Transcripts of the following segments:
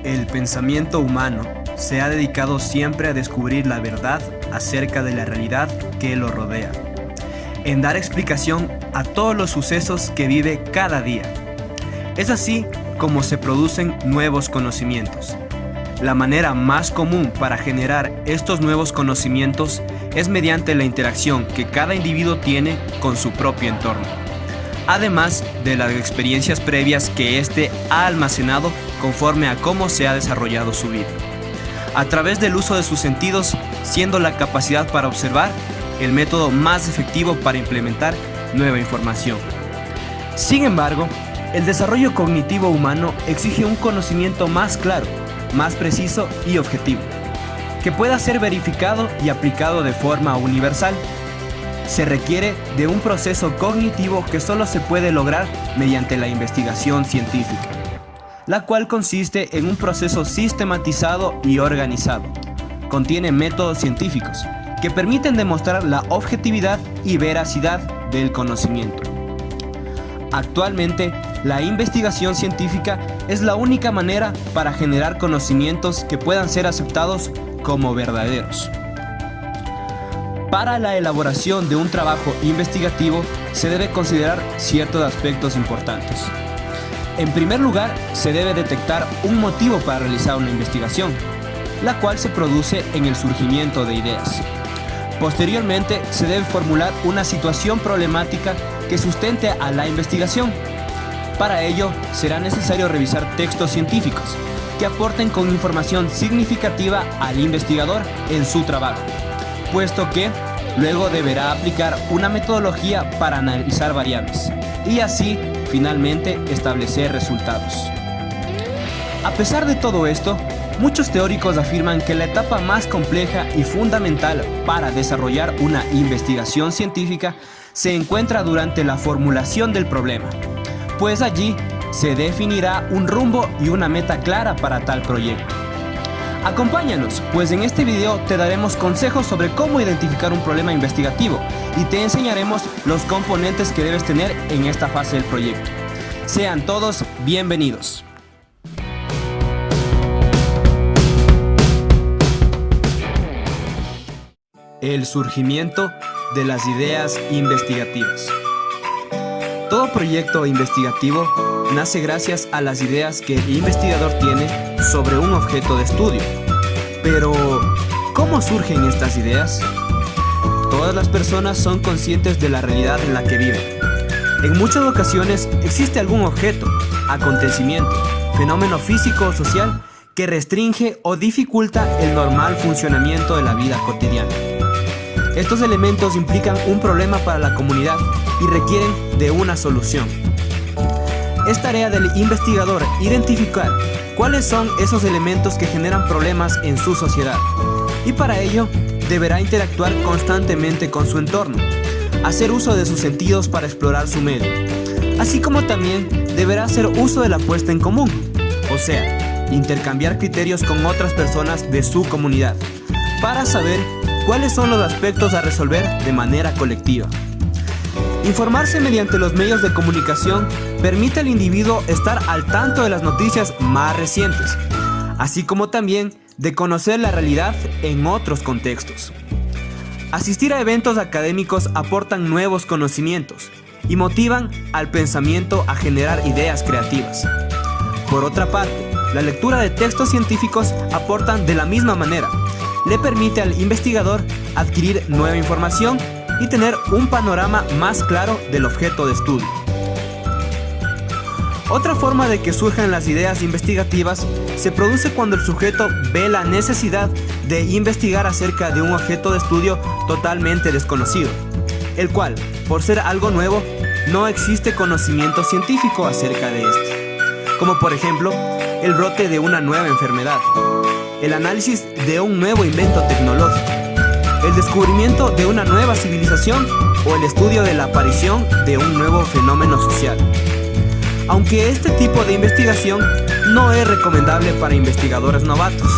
El pensamiento humano se ha dedicado siempre a descubrir la verdad acerca de la realidad que lo rodea, en dar explicación a todos los sucesos que vive cada día. Es así como se producen nuevos conocimientos. La manera más común para generar estos nuevos conocimientos es mediante la interacción que cada individuo tiene con su propio entorno, además de las experiencias previas que éste ha almacenado conforme a cómo se ha desarrollado su vida, a través del uso de sus sentidos, siendo la capacidad para observar el método más efectivo para implementar nueva información. Sin embargo, el desarrollo cognitivo humano exige un conocimiento más claro, más preciso y objetivo, que pueda ser verificado y aplicado de forma universal. Se requiere de un proceso cognitivo que solo se puede lograr mediante la investigación científica, la cual consiste en un proceso sistematizado y organizado. Contiene métodos científicos que permiten demostrar la objetividad y veracidad del conocimiento. Actualmente, la investigación científica es la única manera para generar conocimientos que puedan ser aceptados como verdaderos. Para la elaboración de un trabajo investigativo se debe considerar ciertos aspectos importantes. En primer lugar, se debe detectar un motivo para realizar una investigación, la cual se produce en el surgimiento de ideas. Posteriormente, se debe formular una situación problemática que sustente a la investigación. Para ello, será necesario revisar textos científicos que aporten con información significativa al investigador en su trabajo, puesto que luego deberá aplicar una metodología para analizar variables y así, finalmente, establecer resultados. A pesar de todo esto, muchos teóricos afirman que la etapa más compleja y fundamental para desarrollar una investigación científica se encuentra durante la formulación del problema, pues allí se definirá un rumbo y una meta clara para tal proyecto. Acompáñanos, pues en este video te daremos consejos sobre cómo identificar un problema investigativo y te enseñaremos los componentes que debes tener en esta fase del proyecto. Sean todos bienvenidos. El surgimiento de las ideas investigativas. Todo proyecto investigativo nace gracias a las ideas que el investigador tiene sobre un objeto de estudio. Pero, ¿cómo surgen estas ideas? Todas las personas son conscientes de la realidad en la que viven. En muchas ocasiones existe algún objeto, acontecimiento, fenómeno físico o social que restringe o dificulta el normal funcionamiento de la vida cotidiana. Estos elementos implican un problema para la comunidad y requieren de una solución. Es tarea del investigador identificar cuáles son esos elementos que generan problemas en su sociedad, y para ello deberá interactuar constantemente con su entorno, hacer uso de sus sentidos para explorar su medio, así como también deberá hacer uso de la puesta en común, o sea, intercambiar criterios con otras personas de su comunidad, para saber cuáles son los aspectos a resolver de manera colectiva. Informarse mediante los medios de comunicación permite al individuo estar al tanto de las noticias más recientes, así como también de conocer la realidad en otros contextos. Asistir a eventos académicos aportan nuevos conocimientos y motivan al pensamiento a generar ideas creativas. Por otra parte, la lectura de textos científicos aportan de la misma manera. Le permite al investigador adquirir nueva información y tener un panorama más claro del objeto de estudio. Otra forma de que surjan las ideas investigativas se produce cuando el sujeto ve la necesidad de investigar acerca de un objeto de estudio totalmente desconocido, el cual, por ser algo nuevo, no existe conocimiento científico acerca de este, como por ejemplo, el brote de una nueva enfermedad, el análisis de un nuevo invento tecnológico, el descubrimiento de una nueva civilización o el estudio de la aparición de un nuevo fenómeno social. Aunque este tipo de investigación no es recomendable para investigadores novatos,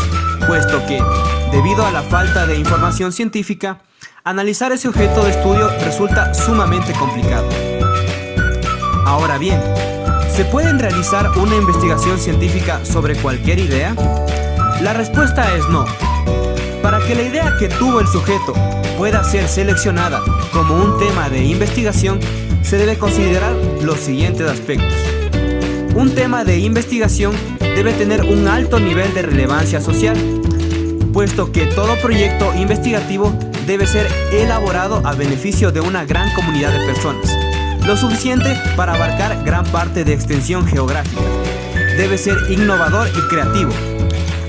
puesto que, debido a la falta de información científica, analizar ese objeto de estudio resulta sumamente complicado. Ahora bien, ¿Se puede realizar una investigación científica sobre cualquier idea? La respuesta es no. Para que la idea que tuvo el sujeto pueda ser seleccionada como un tema de investigación, se debe considerar los siguientes aspectos. Un tema de investigación debe tener un alto nivel de relevancia social, puesto que todo proyecto investigativo debe ser elaborado a beneficio de una gran comunidad de personas, lo suficiente para abarcar gran parte de extensión geográfica. Debe ser innovador y creativo.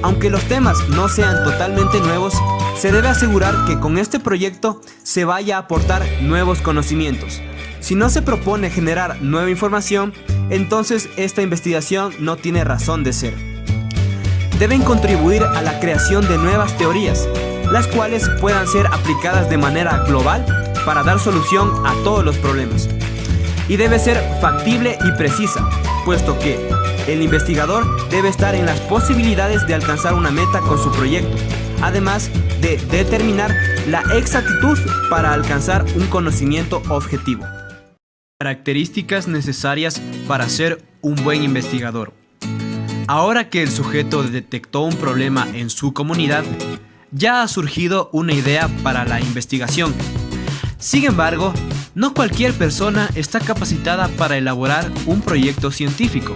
Aunque los temas no sean totalmente nuevos, se debe asegurar que con este proyecto se vaya a aportar nuevos conocimientos. Si no se propone generar nueva información, entonces esta investigación no tiene razón de ser. Deben contribuir a la creación de nuevas teorías, las cuales puedan ser aplicadas de manera global para dar solución a todos los problemas. Y debe ser factible y precisa, puesto que el investigador debe estar en las posibilidades de alcanzar una meta con su proyecto, además de determinar la exactitud para alcanzar un conocimiento objetivo. Características necesarias para ser un buen investigador. Ahora que el sujeto detectó un problema en su comunidad, ya ha surgido una idea para la investigación. Sin embargo, no cualquier persona está capacitada para elaborar un proyecto científico.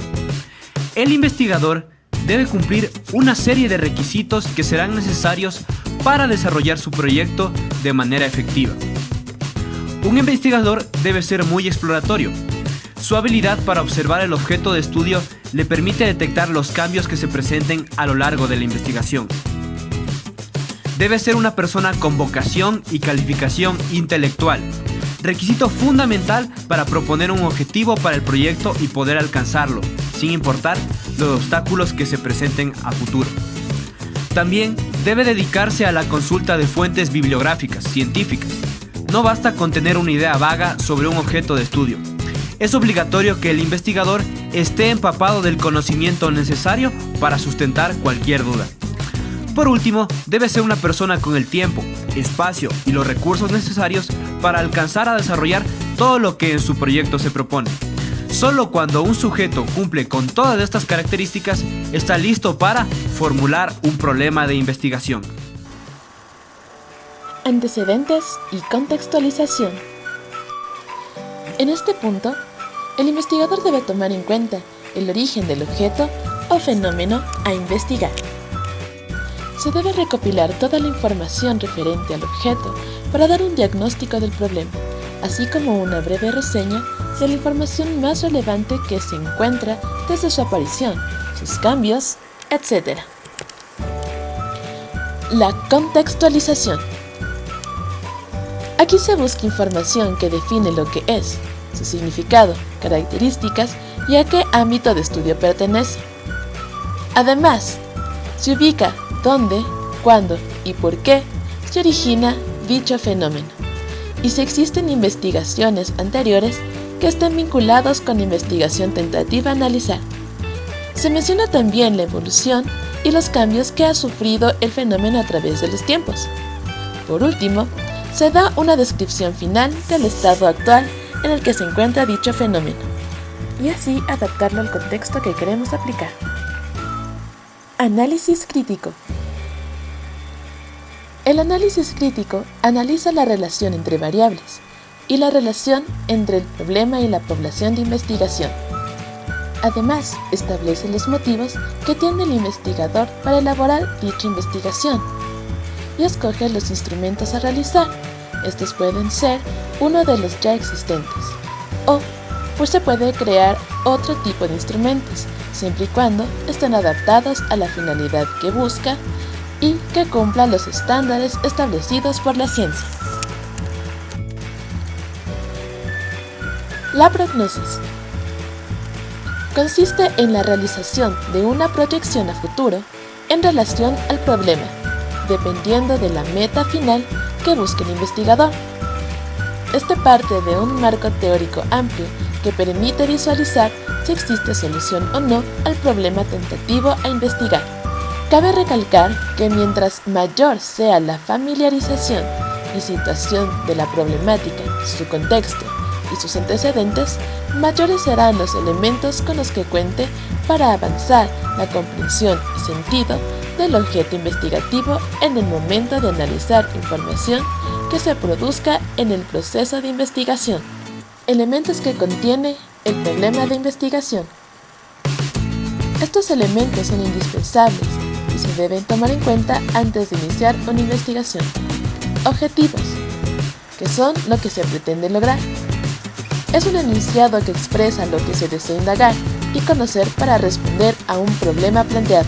El investigador debe cumplir una serie de requisitos que serán necesarios para desarrollar su proyecto de manera efectiva. Un investigador debe ser muy exploratorio. Su habilidad para observar el objeto de estudio le permite detectar los cambios que se presenten a lo largo de la investigación. Debe ser una persona con vocación y calificación intelectual, requisito fundamental para proponer un objetivo para el proyecto y poder alcanzarlo, sin importar los obstáculos que se presenten a futuro. También debe dedicarse a la consulta de fuentes bibliográficas, científicas. No basta con tener una idea vaga sobre un objeto de estudio. Es obligatorio que el investigador esté empapado del conocimiento necesario para sustentar cualquier duda. Por último, debe ser una persona con el tiempo, espacio y los recursos necesarios para alcanzar a desarrollar todo lo que en su proyecto se propone. Solo cuando un sujeto cumple con todas estas características, está listo para formular un problema de investigación. Antecedentes y contextualización. En este punto, el investigador debe tomar en cuenta el origen del objeto o fenómeno a investigar. Se debe recopilar toda la información referente al objeto para dar un diagnóstico del problema, así como una breve reseña de la información más relevante que se encuentra desde su aparición, sus cambios, etc. La contextualización. Aquí se busca información que define lo que es, su significado, características y a qué ámbito de estudio pertenece. Además, se ubica dónde, cuándo y por qué se origina dicho fenómeno, y si existen investigaciones anteriores que estén vinculados con la investigación tentativa a analizar. Se menciona también la evolución y los cambios que ha sufrido el fenómeno a través de los tiempos. Por último, se da una descripción final del estado actual en el que se encuentra dicho fenómeno, y así adaptarlo al contexto que queremos aplicar. Análisis crítico. El análisis crítico analiza la relación entre variables y la relación entre el problema y la población de investigación. Además, establece los motivos que tiene el investigador para elaborar dicha investigación y escoge los instrumentos a realizar. Estos pueden ser uno de los ya existentes, o pues se puede crear otro tipo de instrumentos, siempre y cuando estén adaptados a la finalidad que busca y que cumplan los estándares establecidos por la ciencia. La prognosis consiste en la realización de una proyección a futuro en relación al problema, dependiendo de la meta final que busque el investigador. Este parte de un marco teórico amplio que permite visualizar si existe solución o no al problema tentativo a investigar. Cabe recalcar que mientras mayor sea la familiarización y situación de la problemática, su contexto y sus antecedentes, mayores serán los elementos con los que cuente para avanzar la comprensión y sentido del objeto investigativo en el momento de analizar información que se produzca en el proceso de investigación. Elementos que contiene el problema de investigación. Estos elementos son indispensables y se deben tomar en cuenta antes de iniciar una investigación. Objetivos, que son lo que se pretende lograr. Es un enunciado que expresa lo que se desea indagar y conocer para responder a un problema planteado.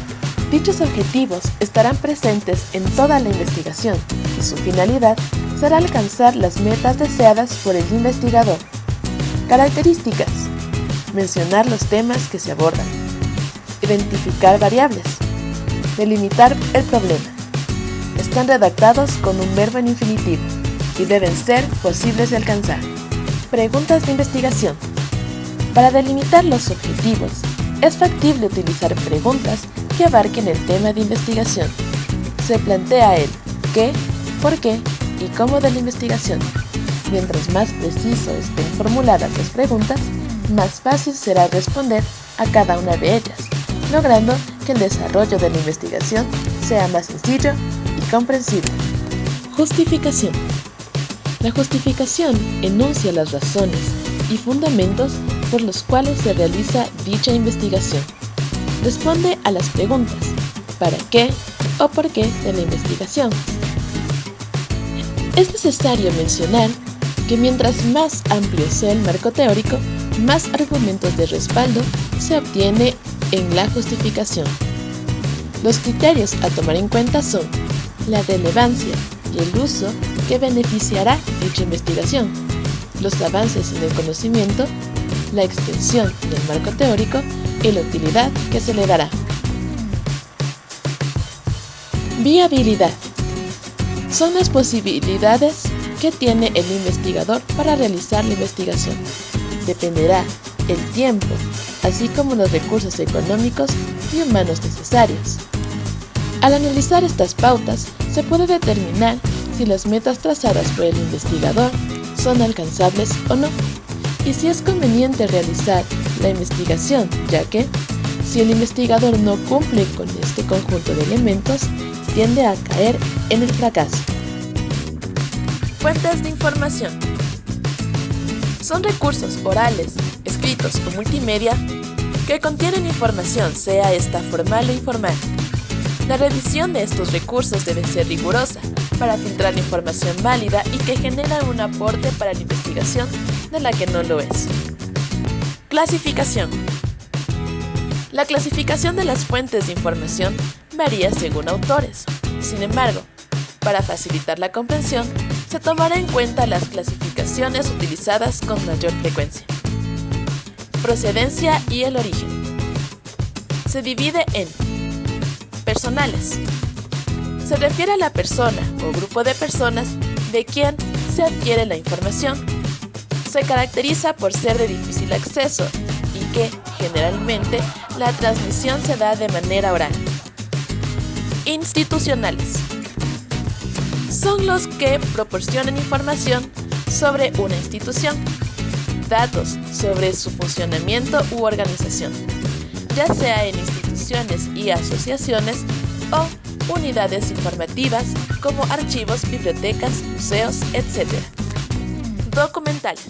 Dichos objetivos estarán presentes en toda la investigación y su finalidad será alcanzar las metas deseadas por el investigador. Características. Mencionar los temas que se abordan. Identificar variables. Delimitar el problema. Están redactados con un verbo en infinitivo y deben ser posibles de alcanzar. Preguntas de investigación. Para delimitar los objetivos, es factible utilizar preguntas que abarquen el tema de investigación. Se plantea el qué, por qué y cómo de la investigación. Mientras más preciso estén formuladas las preguntas, más fácil será responder a cada una de ellas, logrando que el desarrollo de la investigación sea más sencillo y comprensible. Justificación. La justificación enuncia las razones y fundamentos por los cuales se realiza dicha investigación. Responde a las preguntas ¿para qué o por qué de la investigación? Es necesario mencionar que mientras más amplio sea el marco teórico, más argumentos de respaldo se obtiene en la justificación. Los criterios a tomar en cuenta son la relevancia y el uso que beneficiará dicha investigación, los avances en el conocimiento, la extensión del marco teórico y la utilidad que se le dará. Viabilidad. Son las posibilidades que tiene el investigador para realizar la investigación. Dependerá el tiempo, así como los recursos económicos y humanos necesarios. Al analizar estas pautas, se puede determinar si las metas trazadas por el investigador son alcanzables o no, y si es conveniente realizar la investigación, ya que, si el investigador no cumple con este conjunto de elementos, tiende a caer en el fracaso. Fuentes de información. Son recursos orales, escritos o multimedia que contienen información, sea esta formal o informal. La revisión de estos recursos debe ser rigurosa para filtrar la información válida y que genera un aporte para la investigación de la que no lo es. Clasificación. La clasificación de las fuentes de información varía según autores. Sin embargo, para facilitar la comprensión, se tomará en cuenta las clasificaciones utilizadas con mayor frecuencia. Procedencia y el origen. Se divide en personales. Se refiere a la persona o grupo de personas de quien se adquiere la información. Se caracteriza por ser de difícil acceso y que, generalmente, la transmisión se da de manera oral. Institucionales. Son los que proporcionan información sobre una institución, datos sobre su funcionamiento u organización, ya sea en instituciones y asociaciones o unidades informativas como archivos, bibliotecas, museos, etc. Documentales.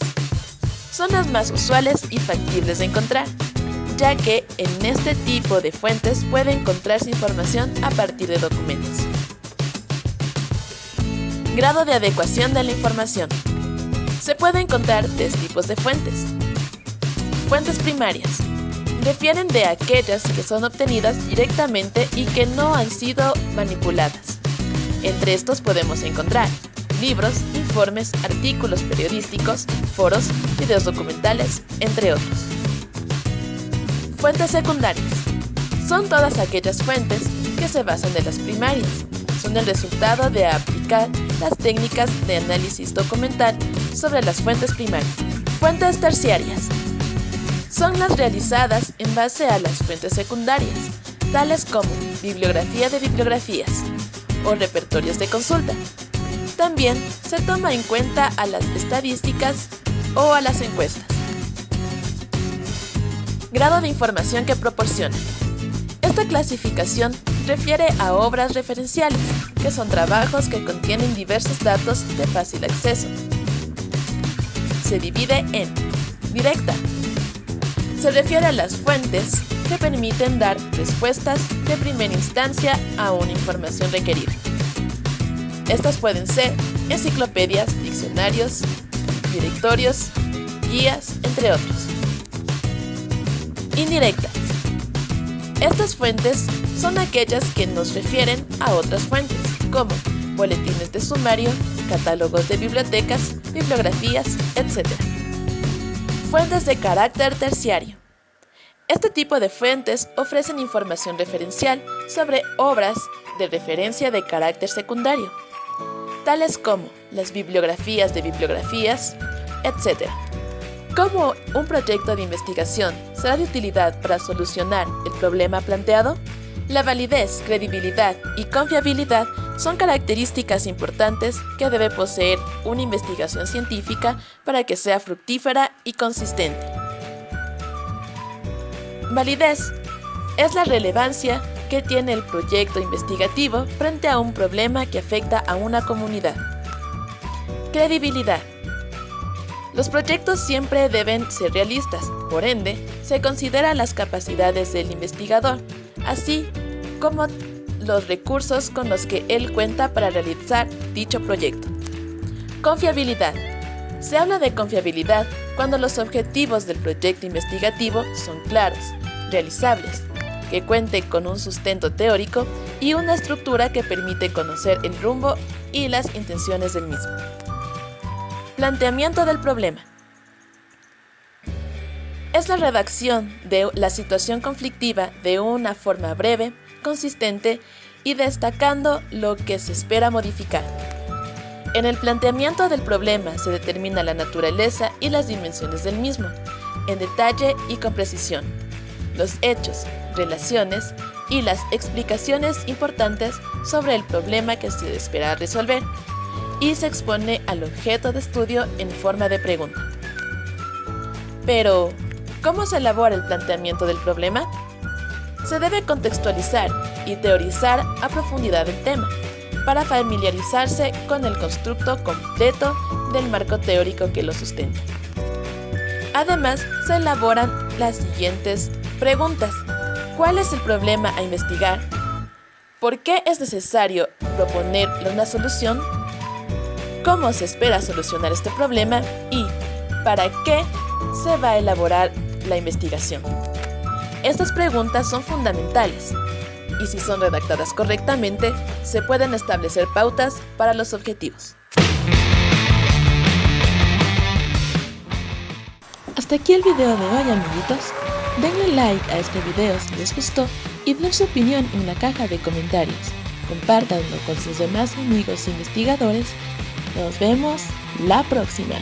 Son las más usuales y factibles de encontrar, ya que en este tipo de fuentes puede encontrarse información a partir de documentos. Grado de adecuación de la información. Se puede encontrar tres tipos de fuentes. Fuentes primarias. Refieren de aquellas que son obtenidas directamente y que no han sido manipuladas. Entre estos podemos encontrar libros, informes, artículos periodísticos, foros, videos documentales, entre otros. Fuentes secundarias. Son todas aquellas fuentes que se basan en las primarias. Son el resultado de aplicar las técnicas de análisis documental sobre las fuentes primarias. Fuentes terciarias. Son las realizadas en base a las fuentes secundarias, tales como bibliografía de bibliografías o repertorios de consulta. También se toma en cuenta a las estadísticas o a las encuestas. Grado de información que proporciona. Esta clasificación refiere a obras referenciales, que son trabajos que contienen diversos datos de fácil acceso. Se divide en directa. Se refiere a las fuentes que permiten dar respuestas de primera instancia a una información requerida. Estas pueden ser enciclopedias, diccionarios, directorios, guías, entre otros. Indirecta. Estas fuentes son aquellas que nos refieren a otras fuentes, como boletines de sumario, catálogos de bibliotecas, bibliografías, etc. Fuentes de carácter terciario. Este tipo de fuentes ofrecen información referencial sobre obras de referencia de carácter secundario, tales como las bibliografías de bibliografías, etc. ¿Cómo un proyecto de investigación será de utilidad para solucionar el problema planteado? La validez, credibilidad y confiabilidad son características importantes que debe poseer una investigación científica para que sea fructífera y consistente. Validez es la relevancia que tiene el proyecto investigativo frente a un problema que afecta a una comunidad. Credibilidad. Los proyectos siempre deben ser realistas, por ende, se consideran las capacidades del investigador, así como los recursos con los que él cuenta para realizar dicho proyecto. Confiabilidad. Se habla de confiabilidad cuando los objetivos del proyecto investigativo son claros, realizables, que cuente con un sustento teórico y una estructura que permite conocer el rumbo y las intenciones del mismo. Planteamiento del problema. Es la redacción de la situación conflictiva de una forma breve, consistente y destacando lo que se espera modificar. En el planteamiento del problema se determina la naturaleza y las dimensiones del mismo, en detalle y con precisión, los hechos, relaciones y las explicaciones importantes sobre el problema que se espera resolver, y se expone al objeto de estudio en forma de pregunta. Pero, ¿cómo se elabora el planteamiento del problema? Se debe contextualizar y teorizar a profundidad el tema, para familiarizarse con el constructo completo del marco teórico que lo sustenta. Además, se elaboran las siguientes preguntas. ¿Cuál es el problema a investigar? ¿Por qué es necesario proponer una solución? ¿Cómo se espera solucionar este problema? ¿Y para qué se va a elaborar la investigación? Estas preguntas son fundamentales y si son redactadas correctamente, se pueden establecer pautas para los objetivos. Hasta aquí el video de hoy, amiguitos. Denle like a este video si les gustó y den su opinión en la caja de comentarios. Compártanlo con sus demás amigos investigadores. Nos vemos la próxima.